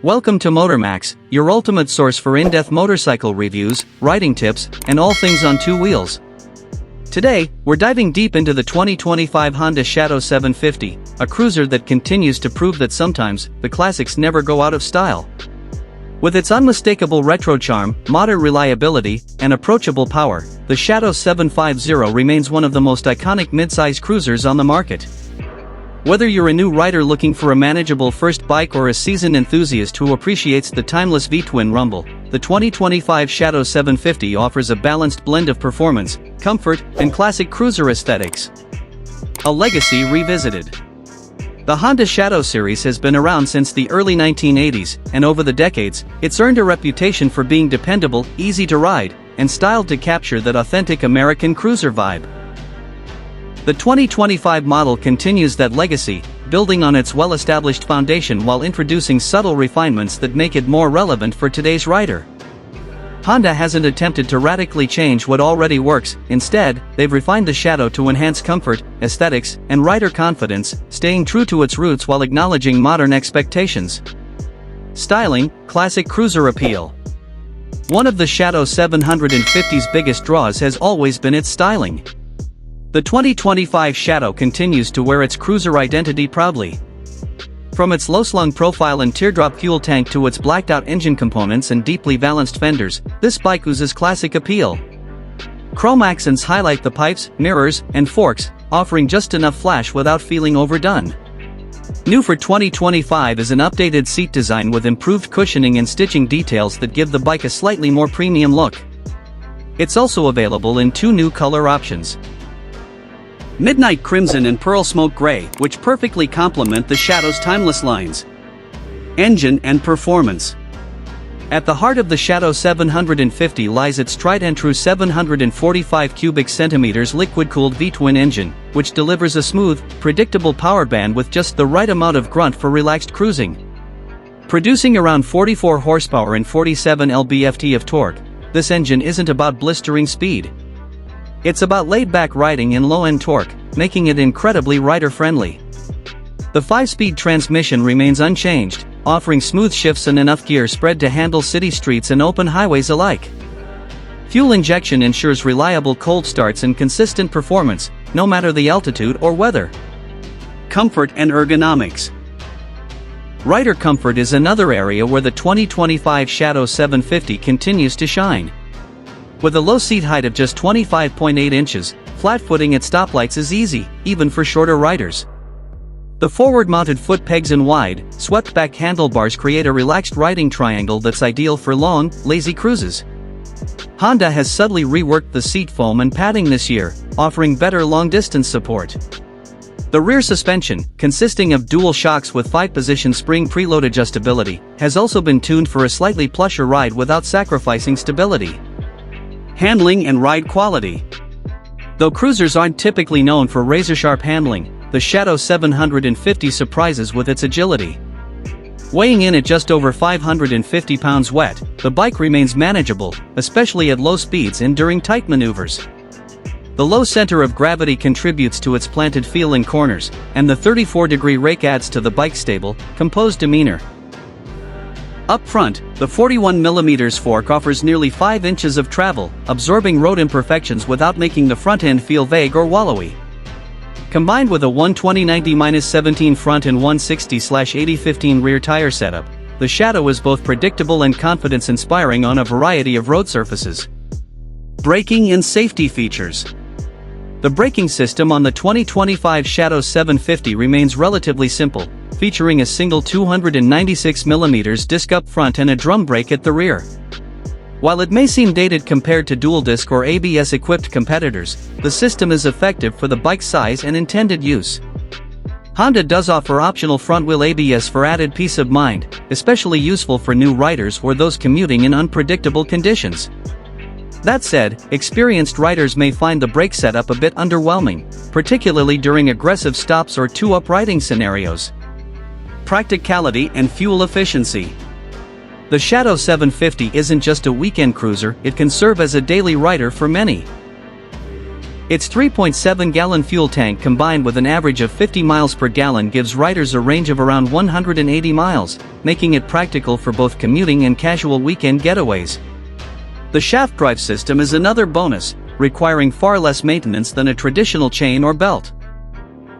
Welcome to MotorMax, your ultimate source for in-depth motorcycle reviews, riding tips, and all things on two wheels. Today, we're diving deep into the 2025 Honda Shadow 750, a cruiser that continues to prove that sometimes, the classics never go out of style. With its unmistakable retro charm, modern reliability, and approachable power, the Shadow 750 remains one of the most iconic midsize cruisers on the market. Whether you're a new rider looking for a manageable first bike or a seasoned enthusiast who appreciates the timeless V-twin rumble, the 2025 Shadow 750 offers a balanced blend of performance, comfort, and classic cruiser aesthetics. A legacy revisited. The Honda Shadow series has been around since the early 1980s, and over the decades, it's earned a reputation for being dependable, easy to ride, and styled to capture that authentic American cruiser vibe. The 2025 model continues that legacy, building on its well-established foundation while introducing subtle refinements that make it more relevant for today's rider. Honda hasn't attempted to radically change what already works. Instead, they've refined the Shadow to enhance comfort, aesthetics, and rider confidence, staying true to its roots while acknowledging modern expectations. Styling, classic cruiser appeal. One of the Shadow 750's biggest draws has always been its styling. The 2025 Shadow continues to wear its cruiser identity proudly. From its low-slung profile and teardrop fuel tank to its blacked-out engine components and deeply balanced fenders, this bike oozes classic appeal. Chrome accents highlight the pipes, mirrors, and forks, offering just enough flash without feeling overdone. New for 2025 is an updated seat design with improved cushioning and stitching details that give the bike a slightly more premium look. It's also available in two new color options: Midnight Crimson and Pearl Smoke Gray, which perfectly complement the Shadow's timeless lines. Engine and performance. At the heart of the Shadow 750 lies its tried-and-true 745 cubic centimeters liquid-cooled V-twin engine, which delivers a smooth, predictable power band with just the right amount of grunt for relaxed cruising. Producing around 44 horsepower and 47 lb-ft of torque, this engine isn't about blistering speed. It's about laid-back riding and low-end torque, making it incredibly rider-friendly. The 5-speed transmission remains unchanged, offering smooth shifts and enough gear spread to handle city streets and open highways alike. Fuel injection ensures reliable cold starts and consistent performance, no matter the altitude or weather. Comfort and ergonomics. Rider comfort is another area where the 2025 Shadow 750 continues to shine. With a low seat height of just 25.8 inches, flat footing at stoplights is easy, even for shorter riders. The forward-mounted foot pegs and wide, swept-back handlebars create a relaxed riding triangle that's ideal for long, lazy cruises. Honda has subtly reworked the seat foam and padding this year, offering better long-distance support. The rear suspension, consisting of dual shocks with 5-position spring preload adjustability, has also been tuned for a slightly plusher ride without sacrificing stability. Handling and ride quality. Though cruisers aren't typically known for razor-sharp handling, the Shadow 750 surprises with its agility. Weighing in at just over 550 pounds wet, the bike remains manageable, especially at low speeds and during tight maneuvers. The low center of gravity contributes to its planted feel in corners, and the 34-degree rake adds to the bike's stable, composed demeanor. Up front, the 41mm fork offers nearly 5 inches of travel, absorbing road imperfections without making the front end feel vague or wallowy. Combined with a 120/90-17 front and 160/80-15 rear tire setup, the Shadow is both predictable and confidence-inspiring on a variety of road surfaces. Braking and safety features. The braking system on the 2025 Shadow 750 remains relatively simple, featuring a single 296mm disc up front and a drum brake at the rear. While it may seem dated compared to dual-disc or ABS-equipped competitors, the system is effective for the bike's size and intended use. Honda does offer optional front-wheel ABS for added peace of mind, especially useful for new riders or those commuting in unpredictable conditions. That said, experienced riders may find the brake setup a bit underwhelming, particularly during aggressive stops or two-up riding scenarios. Practicality and fuel efficiency. The Shadow 750 isn't just a weekend cruiser, it can serve as a daily rider for many. Its 3.7-gallon fuel tank combined with an average of 50 miles per gallon gives riders a range of around 180 miles, making it practical for both commuting and casual weekend getaways. The shaft drive system is another bonus, requiring far less maintenance than a traditional chain or belt.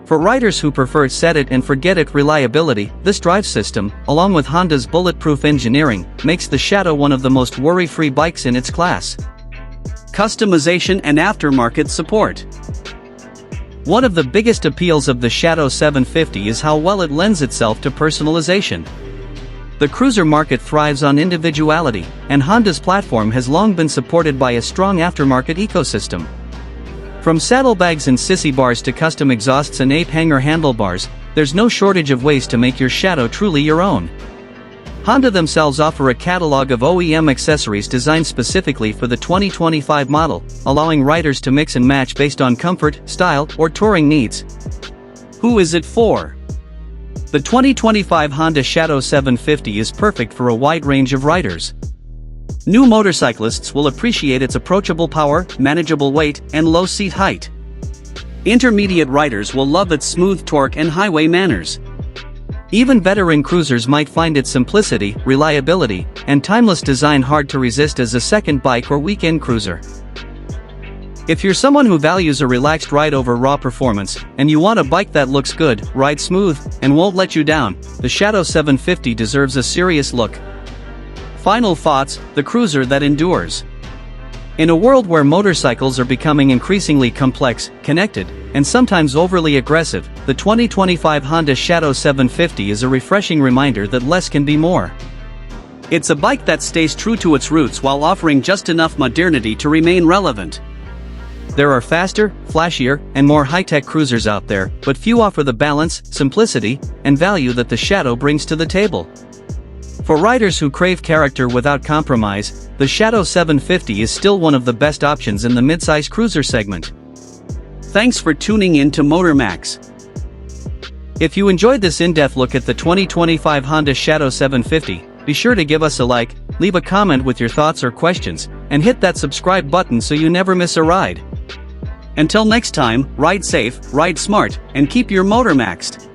For riders who prefer set-it-and-forget-it reliability, this drive system, along with Honda's bulletproof engineering, makes the Shadow one of the most worry-free bikes in its class. Customization and aftermarket support. One of the biggest appeals of the Shadow 750 is how well it lends itself to personalization. The cruiser market thrives on individuality, and Honda's platform has long been supported by a strong aftermarket ecosystem. From saddlebags and sissy bars to custom exhausts and ape hanger handlebars, there's no shortage of ways to make your Shadow truly your own. Honda themselves offer a catalog of OEM accessories designed specifically for the 2025 model, allowing riders to mix and match based on comfort, style, or touring needs. Who is it for? The 2025 Honda Shadow 750 is perfect for a wide range of riders. New motorcyclists will appreciate its approachable power, manageable weight, and low seat height. Intermediate riders will love its smooth torque and highway manners. Even veteran cruisers might find its simplicity, reliability, and timeless design hard to resist as a second bike or weekend cruiser. If you're someone who values a relaxed ride over raw performance, and you want a bike that looks good, rides smooth, and won't let you down, the Shadow 750 deserves a serious look. Final thoughts: the cruiser that endures. In a world where motorcycles are becoming increasingly complex, connected, and sometimes overly aggressive, the 2025 Honda Shadow 750 is a refreshing reminder that less can be more. It's a bike that stays true to its roots while offering just enough modernity to remain relevant. There are faster, flashier, and more high-tech cruisers out there, but few offer the balance, simplicity, and value that the Shadow brings to the table. For riders who crave character without compromise, the Shadow 750 is still one of the best options in the midsize cruiser segment. Thanks for tuning in to MotorMax. If you enjoyed this in-depth look at the 2025 Honda Shadow 750, be sure to give us a like, leave a comment with your thoughts or questions, and hit that subscribe button so you never miss a ride. Until next time, ride safe, ride smart, and keep your motor maxed.